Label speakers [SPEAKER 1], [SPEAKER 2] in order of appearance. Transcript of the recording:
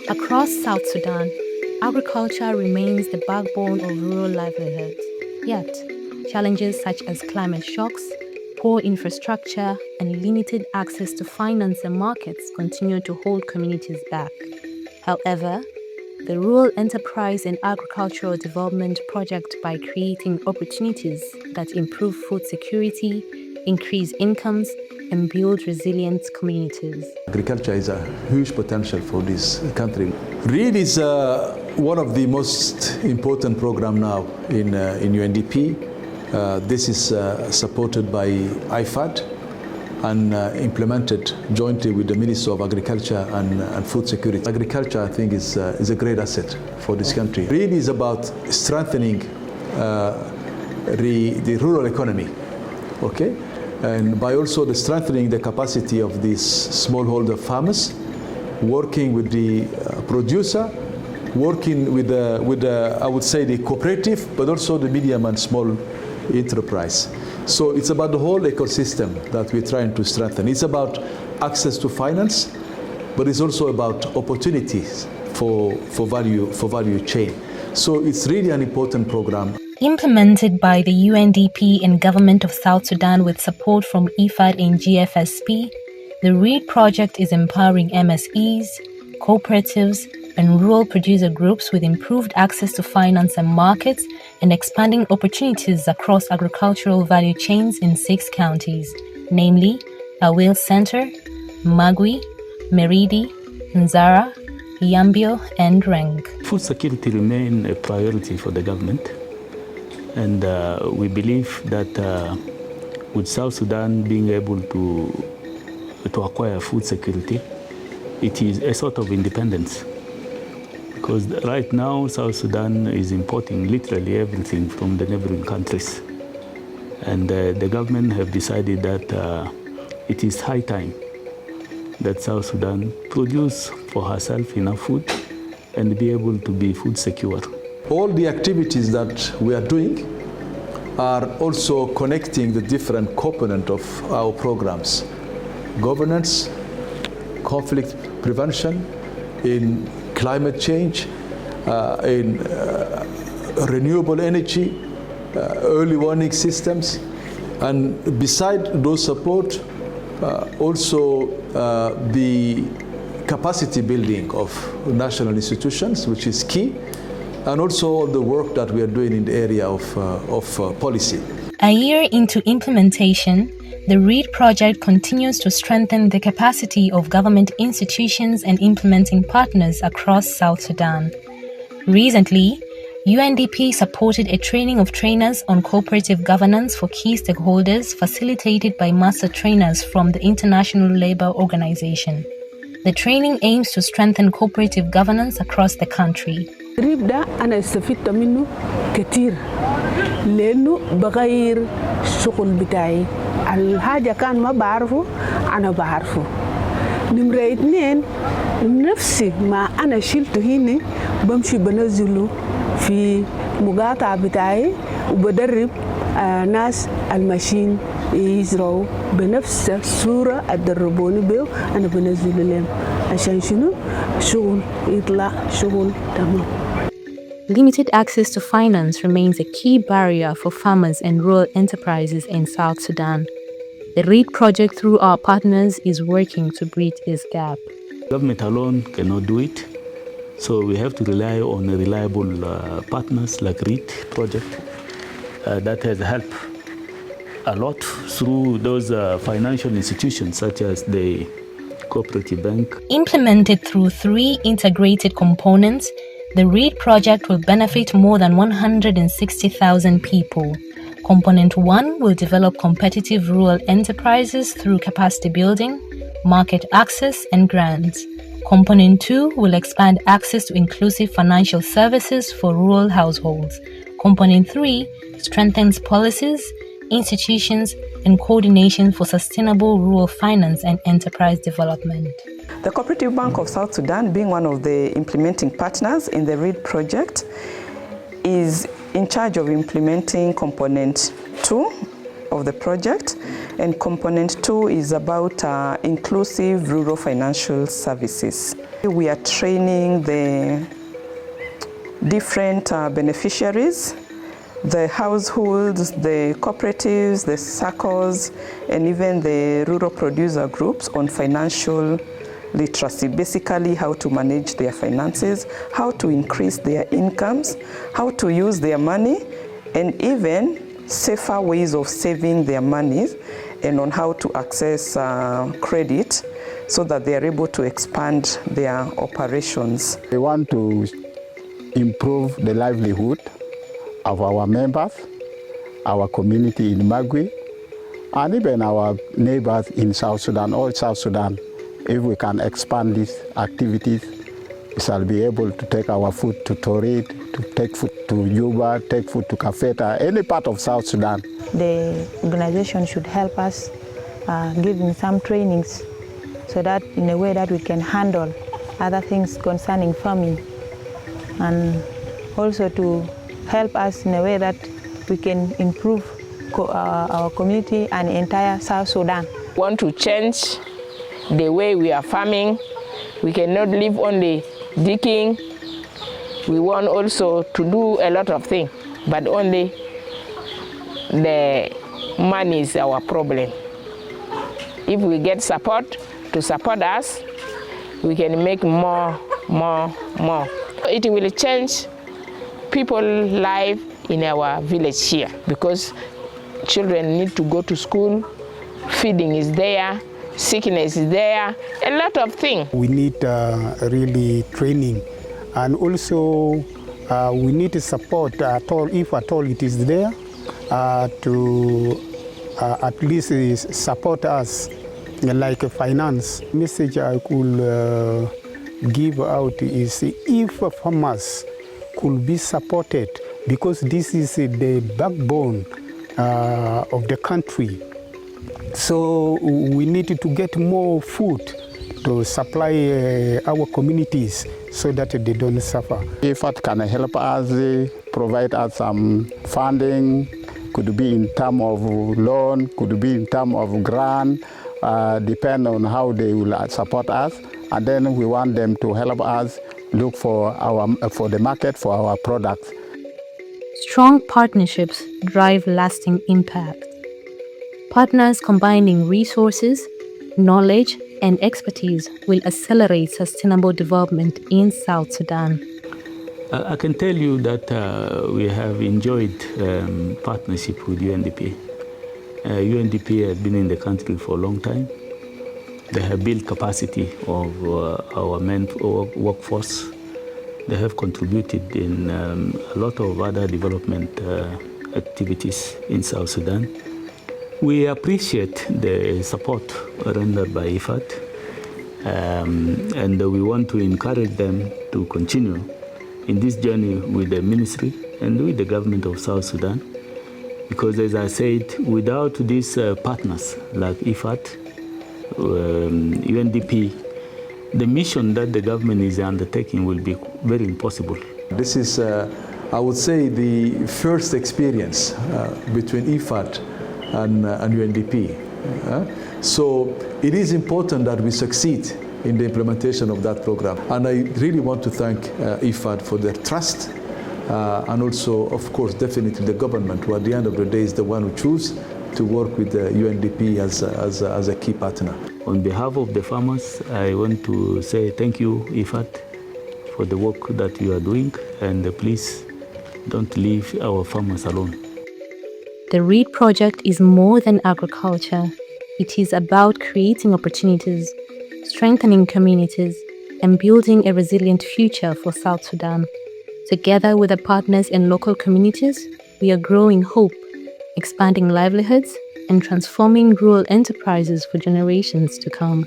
[SPEAKER 1] Across South Sudan, agriculture remains the backbone of rural livelihoods. Yet, challenges such as climate shocks, poor infrastructure, and limited access to finance and markets continue to hold communities back. However, the Rural Enterprise and Agricultural Development Project, by creating opportunities that improve food security, increase incomes, and build resilient communities.
[SPEAKER 2] Agriculture is a huge potential for this country. READ is one of the most important programs now in UNDP. This is supported by IFAD and implemented jointly with the Ministry of Agriculture and Food Security. Agriculture, I think, is a great asset for this country. READ is about strengthening the rural economy, okay? And by also strengthening the capacity of these smallholder farmers, working with the producer, working with I would say the cooperative, but also the medium and small enterprise. So it's about the whole ecosystem that we're trying to strengthen. It's about access to finance, but it's also about opportunities for value chain. So it's really an important program.
[SPEAKER 1] Implemented by the UNDP and Government of South Sudan with support from IFAD and GAFSP, the READ project is empowering MSEs, cooperatives, and rural producer groups with improved access to finance and markets and expanding opportunities across agricultural value chains in 6 counties, namely Aweil Centre, Magwi, Maridi, Nzara, Yambio, and Renk.
[SPEAKER 3] Food security remains a priority for the government, and we believe that with South Sudan being able to acquire food security, it is a sort of independence. Because right now, South Sudan is importing literally everything from the neighboring countries. And the government have decided that it is high time that South Sudan produce for herself enough food and be able to be food secure.
[SPEAKER 2] All the activities that we are doing are also connecting the different components of our programs. Governance, conflict prevention, in climate change, in renewable energy, early warning systems, and beside those support, also the capacity building of national institutions, which is key, and also all the work that we are doing in the area of policy.
[SPEAKER 1] A year into implementation, the READ project continues to strengthen the capacity of government institutions and implementing partners across South Sudan. Recently, UNDP supported a training of trainers on cooperative governance for key stakeholders facilitated by master trainers from the International Labour Organization. The training aims to strengthen cooperative governance across the country.
[SPEAKER 4] التدريب ده أنا استفدت منه كتير لأنه بغير الشغل بتاعي. الحاجة كان ما بعرفه أنا بعرفه. نمرة 2 نفسي ما أنا شلته هنا بمشي بنزله في مقاطعة بتاعي وبدرب ناس الماشين يزرعوا بنفس الصورة الدربوني بيه أنا بنزله لهم عشان شنو شغل يطلع شغل تمام.
[SPEAKER 1] Limited access to finance remains a key barrier for farmers and rural enterprises in South Sudan. The READ project, through our partners, is working to bridge this gap.
[SPEAKER 3] Government alone cannot do it, so we have to rely on reliable partners like READ project that has helped a lot through those financial institutions such as the Cooperative Bank.
[SPEAKER 1] Implemented through 3 integrated components, the READ project will benefit more than 160,000 people. Component 1 will develop competitive rural enterprises through capacity building, market access, and grants. Component 2 will expand access to inclusive financial services for rural households. Component 3 strengthens policies, institutions, and coordination for sustainable rural finance and enterprise development.
[SPEAKER 5] The Cooperative Bank of South Sudan, being one of the implementing partners in the READ project, is in charge of implementing Component 2 of the project, and component 2 is about inclusive rural financial services. We are training the different beneficiaries, the households, the cooperatives, the circles, and even the rural producer groups on financial literacy, basically how to manage their finances, how to increase their incomes, how to use their money, and even safer ways of saving their money, and on how to access credit so that they are able to expand their operations.
[SPEAKER 6] We want to improve the livelihood of our members, our community in Magwi, and even our neighbors in South Sudan, all South Sudan. If we can expand these activities, we shall be able to take our food to Torit, to take food to Juba, take food to Kafeta, any part of South Sudan.
[SPEAKER 7] The organization should help us giving some trainings so that in a way that we can handle other things concerning farming, and also to help us in a way that we can improve our community and entire South Sudan.
[SPEAKER 8] We want to change the way we are farming. We cannot live only digging. We want also to do a lot of things, but only the money is our problem. If we get support to support us, we can make more. It will change people's life in our village here, because children need to go to school, feeding is there, sickness is there, a lot of things.
[SPEAKER 9] We need really training, and also we need to support at all, if at all it is there, to at least support us like finance. Message I could give out is if farmers could be supported, because this is the backbone of the country. So we need to get more food to supply our communities so that they don't suffer.
[SPEAKER 6] IFAD can help us, provide us some funding, could be in terms of loan, could be in terms of grant, depend on how they will support us. And then we want them to help us look for the market for our products.
[SPEAKER 1] Strong partnerships drive lasting impact. Partners combining resources, knowledge, and expertise will accelerate sustainable development in South Sudan.
[SPEAKER 3] I can tell you that we have enjoyed partnership with UNDP. UNDP has been in the country for a long time. They have built capacity of our workforce. They have contributed in a lot of other development activities in South Sudan. We appreciate the support rendered by IFAD, and we want to encourage them to continue in this journey with the ministry and with the government of South Sudan, because as I said, without these partners like IFAD, UNDP, the mission that the government is undertaking will be very impossible.
[SPEAKER 2] This is, I would say, the first experience between IFAD and UNDP. So it is important that we succeed in the implementation of that program. And I really want to thank IFAD for their trust, and also, of course, definitely the government, who at the end of the day is the one who chooses to work with the UNDP as a key partner.
[SPEAKER 3] On behalf of the farmers, I want to say thank you, IFAD, for the work that you are doing, and please don't leave our farmers alone.
[SPEAKER 1] The READ project is more than agriculture. It is about creating opportunities, strengthening communities, and building a resilient future for South Sudan. Together with the partners and local communities, we are growing hope, expanding livelihoods, and transforming rural enterprises for generations to come.